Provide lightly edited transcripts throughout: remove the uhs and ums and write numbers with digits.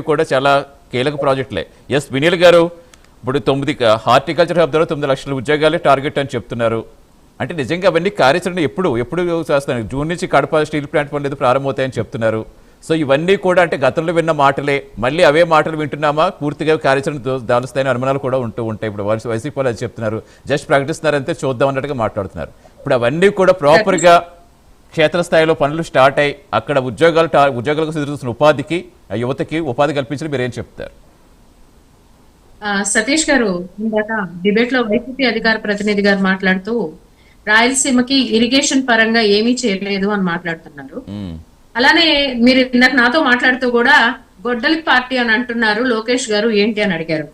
కూడా చాలా కీలక ప్రాజెక్టులే. ఎస్ వినీల్ గారు, ఇప్పుడు 9 హార్టికల్చర్ హబ్ ద్వారా 9 లక్షల ఉద్యోగాలే టార్గెట్ అని చెప్తున్నారు. అంటే నిజంగా అవన్నీ కార్యాచరణ ఎప్పుడు చేస్తున్నారు? జూన్ నుంచి కడప స్టీల్ ప్లాంట్ పనులు ప్రారంభమవుతాయని చెప్తున్నారు. సో ఇవన్నీ కూడా అంటే గతంలో విన్న మాటలే, మళ్ళీ అవే మాటలు వింటున్నామా? పూర్తిగా కార్యాచరణ దాలుస్తాయని అనుమానాలు కూడా ఉంటాయి. ఇప్పుడు వైసీపీ వాళ్ళు అది చెప్తున్నారు, జస్ట్ ప్రకటిస్తున్నారంతే, చూద్దాం అన్నట్టుగా మాట్లాడుతున్నారు. ఇప్పుడు అవన్నీ కూడా ప్రాపర్గా క్షేత్రస్థాయిలో పనులు స్టార్ట్ అయ్యి అక్కడ ఉద్యోగాలకు ఎదురుస్తున్న ఉపాధికి, యువతకి ఉపాధి కల్పించడం మీరేం చెప్తారు? సతీష్ గారు, ఇందాక డిబేట్ లో వైసీపీ అధికార ప్రతినిధి గారు మాట్లాడుతూ రాయలసీమకి ఇరిగేషన్ పరంగా ఏమీ చేయలేదు అని మాట్లాడుతున్నారు. అలానే మీరు ఇందాక నాతో మాట్లాడుతూ కూడా గొడ్డలి పార్టీ అని అంటున్నారు లోకేష్ గారు, ఏంటి అని అడిగారు.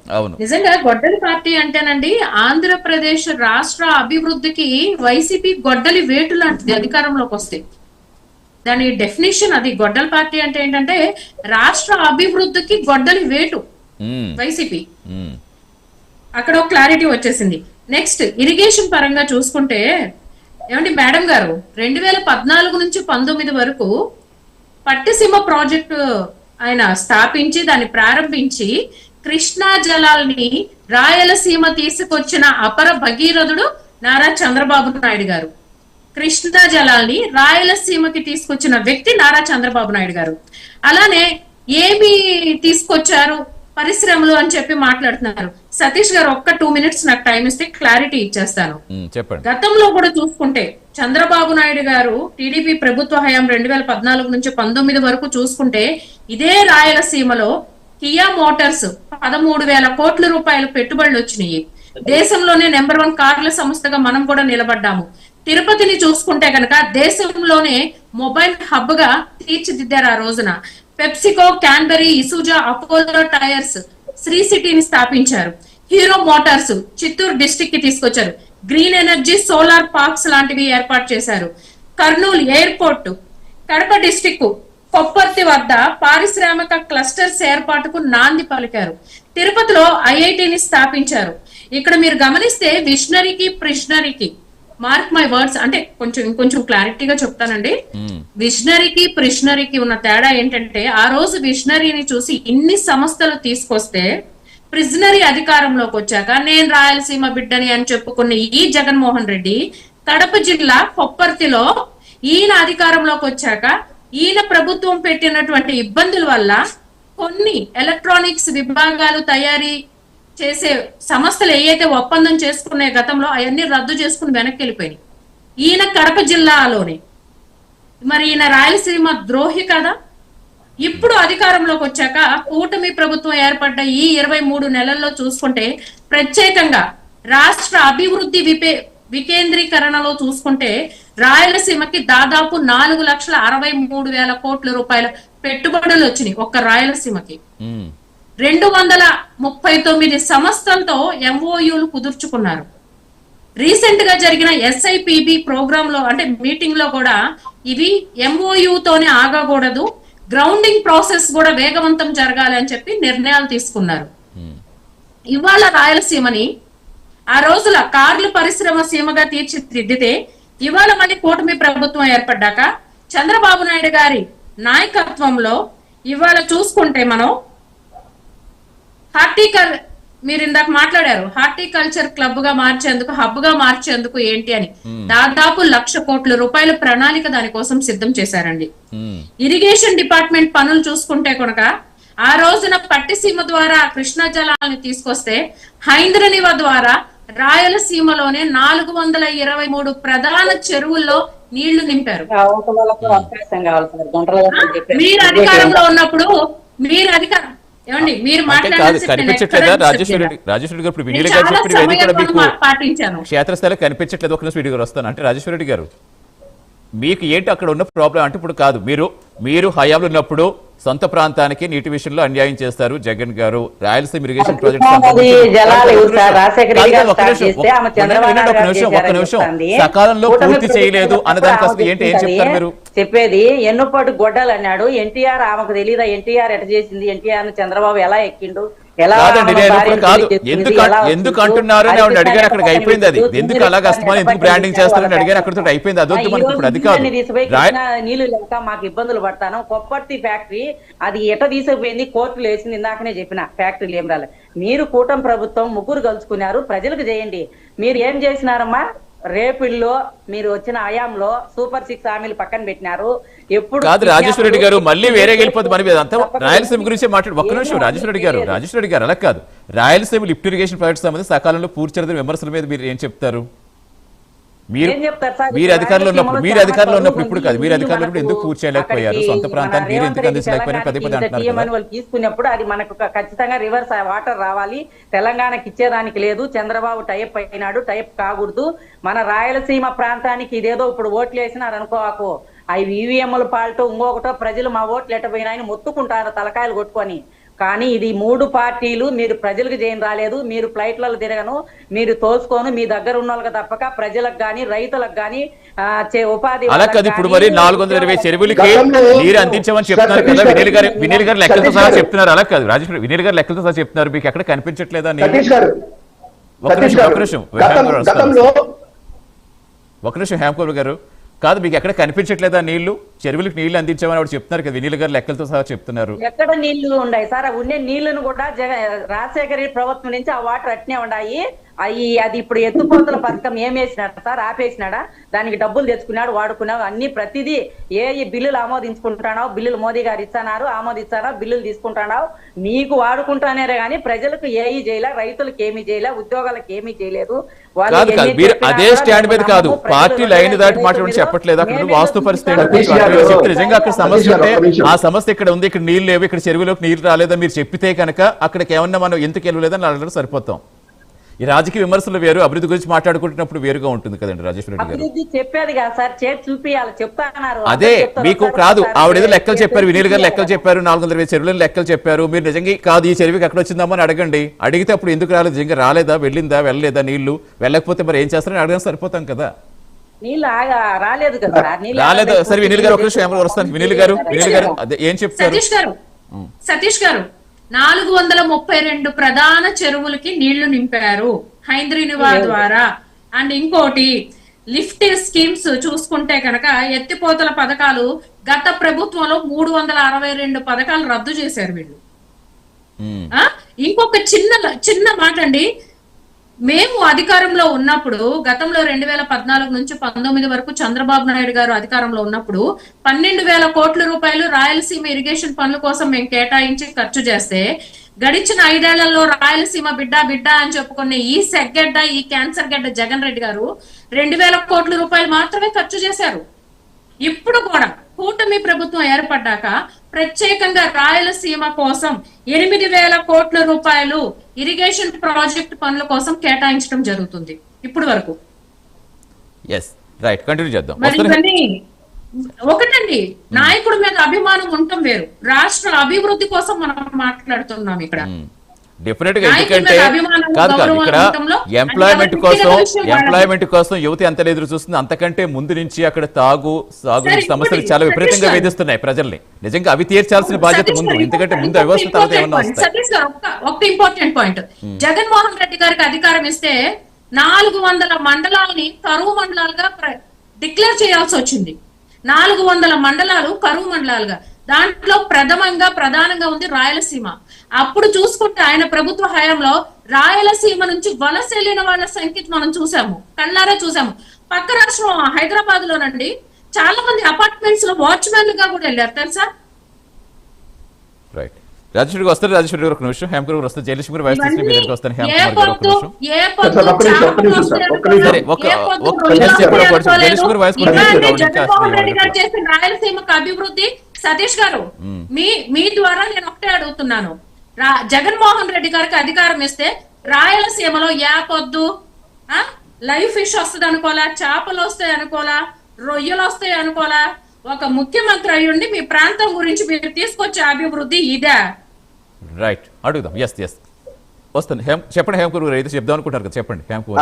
నిజంగా గొడ్డలి పార్టీ అంటేనండి ఆంధ్రప్రదేశ్ రాష్ట్ర అభివృద్ధికి వైసీపీ గొడ్డలి వేటు లాంటిది అధికారంలోకి వస్తే. దాని డెఫినేషన్ అది. గొడ్డలి పార్టీ అంటే ఏంటంటే రాష్ట్ర అభివృద్ధికి గొడ్డలి వేటు వైసీపీ. అక్కడ ఒక క్లారిటీ వచ్చేసింది. నెక్స్ట్ ఇరిగేషన్ పరంగా చూసుకుంటే ఏమండి మేడం గారు, 2014 నుంచి 19 వరకు పట్టిసీమ ప్రాజెక్టు ఆయన స్థాపించి దాన్ని ప్రారంభించి కృష్ణా జలాల్ని రాయలసీమ తీసుకొచ్చిన అపర భగీరథుడు నారా చంద్రబాబు నాయుడు గారు. కృష్ణా జలాల్ని రాయలసీమకి తీసుకొచ్చిన వ్యక్తి నారా చంద్రబాబు నాయుడు గారు. అలానే ఏమి తీసుకొచ్చారు పరిశ్రమలు అని చెప్పి మాట్లాడుతున్నారు. సతీష్ గారు, ఒక్క 2 minutes నాకు టైం ఇస్తే క్లారిటీ ఇచ్చేస్తాను. గతంలో కూడా చూసుకుంటే చంద్రబాబు నాయుడు గారు టీడీపీ ప్రభుత్వ హయాం 2014 నుంచి 19 వరకు చూసుకుంటే ఇదే రాయలసీమలో కియా మోటార్స్ 13,000 కోట్ల రూపాయల పెట్టుబడులు వచ్చినాయి. దేశంలోనే నెంబర్ 1 కార్ల సంస్థగా మనం కూడా నిలబడ్డాము. తిరుపతిని చూసుకుంటే కనుక దేశంలోనే మొబైల్ హబ్ గా తీర్చిదిద్దారు ఆ రోజున. పెప్సికో, క్యాన్బెరీ, ఇసుజా, అపోలో టైర్స్ శ్రీ సిటీని స్థాపించారు. హీరో మోటార్స్ చిత్తూరు డిస్ట్రిక్ట్ కి తీసుకొచ్చారు. గ్రీన్ ఎనర్జీ, సోలార్ పార్క్స్ లాంటివి ఏర్పాటు చేశారు. కర్నూలు ఎయిర్పోర్ట్, కడప డిస్ట్రిక్ట్ కొప్పర్తి వద్ద పారిశ్రామిక క్లస్టర్స్ ఏర్పాటుకు నాంది పలికారు. తిరుపతిలో ఐఐటిని స్థాపించారు. ఇక్కడ మీరు గమనిస్తే విషనరీకి ప్రిషనరీకి, మార్క్ మై వర్డ్స్, అంటే ఇంకొంచెం క్లారిటీగా చెప్తానండి. విషనరీకి ప్రిషనరీకి ఉన్న తేడా ఏంటంటే ఆ రోజు విషనరీని చూసి ఇన్ని సంస్థలు తీసుకొస్తే ప్రిజనరీ అధికారంలోకి వచ్చాక నేను రాయలసీమ బిడ్డని అని చెప్పుకున్న ఈ జగన్మోహన్ రెడ్డి కడప జిల్లా కొప్పర్తిలో ఈయన అధికారంలోకి వచ్చాక ఈయన ప్రభుత్వం పెట్టినటువంటి ఇబ్బందుల వల్ల కొన్ని ఎలక్ట్రానిక్స్ విభాగాలు తయారీ చేసే సంస్థలు ఏవైతే ఒప్పందం చేసుకునే గతంలో అవన్నీ రద్దు చేసుకుని వెనక్కి వెళ్ళిపోయినాయి. ఈయన కడప జిల్లాలోనే. మరి ఈయన రాయలసీమ ద్రోహి కదా? ఇప్పుడు అధికారంలోకి వచ్చాక కూటమి ప్రభుత్వం ఏర్పడ్డ ఈ 23 నెలల్లో చూసుకుంటే ప్రత్యేకంగా రాష్ట్ర అభివృద్ధి వికేంద్రీకరణలో చూసుకుంటే రాయలసీమకి దాదాపు 4,63,000 కోట్ల రూపాయల పెట్టుబడులు వచ్చినాయి ఒక్క రాయలసీమకి. 239 సంస్థలతో ఎంఓయూలు కుదుర్చుకున్నారు. రీసెంట్ గా జరిగిన ఎస్ఐపిబి ప్రోగ్రామ్ లో అంటే మీటింగ్ లో కూడా ఇవి ఎంఓయూతోనే ఆగకూడదు, గ్రౌండింగ్ ప్రాసెస్ కూడా వేగవంతం జరగాలి అని చెప్పి నిర్ణయాలు తీసుకున్నారు. ఇవాళ రాయలసీమని ఆ రోజుల కార్ల పరిశ్రమ సీమగా తీర్చిదిద్దితే ఇవాళ మళ్ళీ కూటమి ప్రభుత్వం ఏర్పడ్డాక చంద్రబాబు నాయుడు గారి నాయకత్వంలో ఇవాళ చూసుకుంటే మనం మీరు ఇందాక మాట్లాడారు హార్టికల్చర్ క్లబ్ గా మార్చేందుకు, హబ్ గా మార్చేందుకు ఏంటి అని దాదాపు 1,00,000 కోట్ల రూపాయల ప్రణాళిక దానికోసం సిద్ధం చేశారండి. ఇరిగేషన్ డిపార్ట్మెంట్ పనులు చూసుకుంటే కనుక ఆ రోజున పట్టిసీమ ద్వారా కృష్ణా జలాన్ని తీసుకొస్తే హైంద్రనివ ద్వారా రాయలసీమలోనే 423 ప్రధాన చెరువుల్లో నీళ్లు నింపారు. మీరు అధికారంలో ఉన్నప్పుడు ఏమండి మీరు కనిపించట్లేదా రాజేశ్వర రెడ్డి గారు? ఇప్పుడు వినీల్ గారు చెప్పిన క్షేత్రస్థాయిలో కనిపించట్లేదు. ఒక నిమిషం గారు వస్తాను. అంటే రాజేశ్వర రెడ్డి గారు, మీకు ఏంటి అక్కడ ఉన్న ప్రాబ్లం? అంటే ఇప్పుడు కాదు, మీరు హయాంలో ఉన్నప్పుడు సొంత ప్రాంతానికి నీటి విషయంలో అన్యాయం చేస్తారు జగన్ గారు. రాయలసీమ ఇరిగేషన్ ప్రాజెక్ట్ ఒక్క నిమిషం సకాలంలో పూర్తి చేయలేదు అన్నదానికి అసలు ఏం చెప్తారు మీరు? చెప్పేది. ఎన్నుపాటు గొడ్డలు అన్నాడు. ఎన్టీఆర్ ఆమెకు తెలీదా ఎన్టీఆర్ ఎట చేసింది, ఎన్టీఆర్ ను చంద్రబాబు ఎలా ఎక్కిండు, ఎలా కాదండి, నేను భార్యను ఇప్పుడు కాదు పెళ్లి చేసుకుంది, ఎందుకు ఎలా ఎందుకు వచ్చిందో, అంటున్నారు అని ఆవిడ అడిగారు, అక్కడికి పక్కన అయిపోయింది. అది పెట్టి ఎందుకు అలాగ అస్తమానం ఎందుకు బ్రాండింగ్ చేస్తారని అడిగారు, అక్కడితో అయిపోయింది. అదొద్దు మనకి ఇప్పుడు, అది కాదు. నీళ్లు లేక మాకు ఇబ్బందులు పడతాను. కొప్పర్తి ఫ్యాక్టరీ అది ఎట తీసుకుపోయింది, కోర్టులు వేసింది. ఇందాకనే చెప్పిన ఫ్యాక్టరీలు ఏం రాలేదు. మీరు కూటమి ప్రభుత్వం ముగ్గురు కలుసుకున్నారు, ప్రజలకు చేయండి. మీరు ఏం చేసినారమ్మా? రేపిల్లో మీరు వచ్చిన హయాంలో సూపర్ 6 హామీలు పక్కన పెట్టినారు. ఎప్పుడు కాదు రాజేశ్వర రెడ్డి గారు, మళ్ళీ వేరే వెళ్ళిపోతుంది మన మీద అంతా. రాయలసీమ గురించి మాట్లాడు ఒక్క నిమిషం. రాజేశ్వర రెడ్డి గారు అలా కాదు. రాయలసీమ లిఫ్ట్ ఇరిగేషన్ ప్రాజెక్ట్ సంబంధించి సకాలంలో పూర్తి చేయడం విమర్శల మీద మీరు ఏం చెప్తారు? మీరు అధికారంలో ఉన్నప్పుడు ఇప్పుడు కాదు, మీరు అధికారంలో ఉన్నప్పుడు ఎందుకు పూర్తి చేయలేకపోయారు? సొంత ప్రాంతాన్ని మీరు ఎందుకు అందించలేకపోయినా పదే పదే అంటున్నారు వాళ్ళు తీసుకున్నప్పుడు అది మనకు ఖచ్చితంగా రివర్స్ వాటర్ రావాలి. తెలంగాణకి ఇచ్చేదానికి లేదు. చంద్రబాబు టైప్ అయినాడు, టైప్ కాకూడదు. మన రాయలసీమ ప్రాంతానికి ఇదేదో ఇప్పుడు ఓట్లు వేసినారు అనుకోవాకు, అవి ఈవీఎంల పాల్టో ఇంకొకటో ప్రజలు మా ఓట్లు ఎట్టపోయినాయని మొత్తుకుంటారు తలకాయలు కొట్టుకొని. కానీ ఇది 3 పార్టీలు మీరు ప్రజలకు చేయని రాలేదు. మీరు ఫ్లైట్లలో తిరగను, మీరు తోసుకోను, మీ దగ్గర ఉన్న వాళ్ళకి తప్పక ప్రజలకు గాని రైతులకు గాని ఉపాధి. అలా కాదు. ఇప్పుడు మరి 420 చెరువులకి నీరు అందించామని చెప్తున్నారు కదా వినీల్ గారు లెక్కలతో సహా చెప్తున్నారు. అలా కాదు రాజేశ్వర, వినీల్ గారు లెక్కలతో సహా చెప్తున్నారు. మీకు ఎక్కడ కనిపించట్లేదా? ఒక నిమిషం హేమకౌర్ గారు, కాదు మీకు ఎక్కడ కనిపించట్లేదా నీళ్లు? చెరువులకు నీళ్లు అందించామని ఆవిడ చెప్తున్నారు కదా, వినీల్ గారు లెక్కలతో సహా చెప్తున్నారు. ఎక్కడ నీళ్లు ఉన్నాయి సార్? ఉండే నీళ్లను కూడా రాజశేఖర ప్రభుత్వం నుంచి ఆ వాటర్ అట్నే ఉన్నాయి. అది ఇప్పుడు ఎత్తుపోతల పథకం ఏం వేసినాడు సార్? ఆపేసినాడా? దానికి డబ్బులు తెచ్చుకున్నాడు, వాడుకున్నావు. అన్ని ప్రతిదీ బిల్లులు ఆమోదించుకుంటున్నావు, బిల్లులు మోదీ గారు ఇస్తున్నారు, ఆమోదిస్తారా, బిల్లులు తీసుకుంటున్నావు. మీకు వాడుకుంటానే కానీ ప్రజలకు చేయలే, రైతులకు ఏమీ చేయలే, ఉద్యోగాలకు ఏమీ చేయలేదు. అదే స్టాండ్ మీద కాదు, పార్టీ లైన్ దాటి మాట్లాడి చెప్పట్లేదు. అక్కడ వాస్తు పరిస్థితి నిజంగా అక్కడ సమస్య ఉంటే ఆ సమస్య ఇక్కడ ఉంది, ఇక్కడ నీళ్ళు లేవు, ఇక్కడ చెరువులోకి నీళ్ళు రాలేదని మీరు చెప్పితే కనుక అక్కడికి ఏమన్నా మనం ఎందుకు వెళ్ళలేదని అడగడం సరిపోతాం. ఈ రాజకీయ విమర్శలు వేరు, అభివృద్ధి గురించి మాట్లాడుకుంటున్నప్పుడు వేరుగా ఉంటుంది కదండి రాజేశ్వర రెడ్డి గారు. చెప్పేది కాదు సార్, చేతి చూపియాలి, చెప్తాన్నారు. అదే మీకు కాదు, ఆవిడ ఏదో లెక్కలు చెప్పారు, వినీల్ గారు లెక్కలు చెప్పారు, 420 చెరువులను లెక్కలు చెప్పారు. మీరు నిజంగా కాదు ఈ చెరువుకి ఎక్కడ వచ్చిందామో అని అడగండి. అడిగితే అప్పుడు ఎందుకు రాలేదు, నిజంగా రాలేదా, వెళ్ళిందా, వెళ్ళలేదా నీళ్లు, వెళ్ళకపోతే మరి ఏం చేస్తారని అడగడం సరిపోతాం కదా. నీళ్ళు రాలేదు కదా, రాలేదు. సరే వినీల్ గారు ఒక నిమిషం వస్తాను. వినీల్ గారు అదే ఏం చెప్తారు? సతీష్ గారు 432 ప్రధాన చెరువులకి నీళ్లు నింపారు హైంద్రీనివా ద్వారా. అండ్ ఇంకోటి లిఫ్ట్ స్కీమ్స్ చూసుకుంటే కనుక ఎత్తిపోతల పథకాలు గత ప్రభుత్వంలో 362 పథకాలు రద్దు చేశారు వీళ్ళు. ఇంకొక చిన్న మాట అండి, మేము అధికారంలో ఉన్నప్పుడు గతంలో 2014 నుంచి 19 వరకు చంద్రబాబు నాయుడు గారు అధికారంలో ఉన్నప్పుడు 12,000 కోట్ల రూపాయలు రాయలసీమ ఇరిగేషన్ పనుల కోసం మేము కేటాయించి ఖర్చు చేస్తే, గడిచిన 5 ఏళ్లలో రాయలసీమ బిడ్డ అని చెప్పుకునే ఈ సెగ్గడ్డ, ఈ క్యాన్సర్ గడ్డ జగన్ రెడ్డి గారు 2,000 కోట్ల రూపాయలు మాత్రమే ఖర్చు చేశారు. ఇప్పుడు కూడా కూటమి ప్రభుత్వం ఏర్పడ్డాక ప్రత్యేకంగా రాయలసీమ కోసం 8,000 కోట్ల రూపాయలు ఇరిగేషన్ ప్రాజెక్ట్ పనుల కోసం కేటాయించడం జరుగుతుంది ఇప్పుడు వరకు. ఒకటండి, నాయకుడి మీద అభిమానం ఉండటం వేరు, రాష్ట్ర అభివృద్ధి కోసం మనం మాట్లాడుతున్నాం ఇక్కడ. డెఫినెట్ గా, ఎందుకంటే కాదు ఇక్కడ ఎంప్లాయ్మెంట్ కోసం యువత ఎంత ఎదురు చూస్తుంది, అంతకంటే ముందు నుంచి అక్కడ సాగు సమస్యలు చాలా విపరీతంగా వేధిస్తున్నాయి ప్రజల్ని. నిజంగా అవి తీర్చాల్సిన బాధ్యత ముందు, ఎందుకంటే ముందు వ్యవస్థ తర్వాత ఏమన్నా వస్తాయి. ఒక ఇంపార్టెంట్ పాయింట్, జగన్మోహన్ రెడ్డి గారికి అధికారం ఇస్తే 400 మండలాలని కరువు మండలాలుగా డిక్లేర్ చేయాల్సి వచ్చింది. 400 మండలాలు కరువు మండలాలుగా, దాంట్లో ప్రధానంగా ఉంది రాయలసీమ. అప్పుడు చూసుకుంటే ఆయన ప్రభుత్వ హయాంలో రాయలసీమ నుంచి వలస వెళ్లిన వాళ్ళ సంఖ్య మనం చూసాము, కళ్ళారా చూసాము. పక్క రాష్ట్రం హైదరాబాద్ లోనండి చాలా మంది అపార్ట్మెంట్స్ లో వాచ్మెన్ గా కూడా వెళ్ళారు తెలుసా. రైట్, రాజేశ్వరి గారు వస్తారు. రాజేశ్వరి గారు ఒక నిమిషం, హేమకౌర్ గారు వస్తారు. జయలక్ష్మి వైస్ ప్రెసిడెంట్ మీ దగ్గరికి వస్తాను. హేమకౌర్ గారు ఒక నిమిషం. రాయలసీమకు అభివృద్ధి సతీష్ గారు మీ ద్వారా నేను ఒకటే అడుగుతున్నాను, జగన్మోహన్ రెడ్డి గారికి అధికారం ఇస్తే రాయలసీమలో యాపొద్దు లైవ్ ఫిష్ వస్తుంది అనుకోలా, చేపలు వస్తాయి అనుకోలా, రొయ్యలు వస్తాయి అనుకోలా. ఒక ముఖ్యమంత్రి అయ్యుండి మీ ప్రాంతం గురించి మీరు తీసుకొచ్చే అభివృద్ధి ఇదే. రైట్, అడుగుదాం. వస్తాను. చెప్పండి హేమకౌర్ గారు, అయితే చెప్దాం అనుకుంటారు కదా, చెప్పండి హేమకౌర్.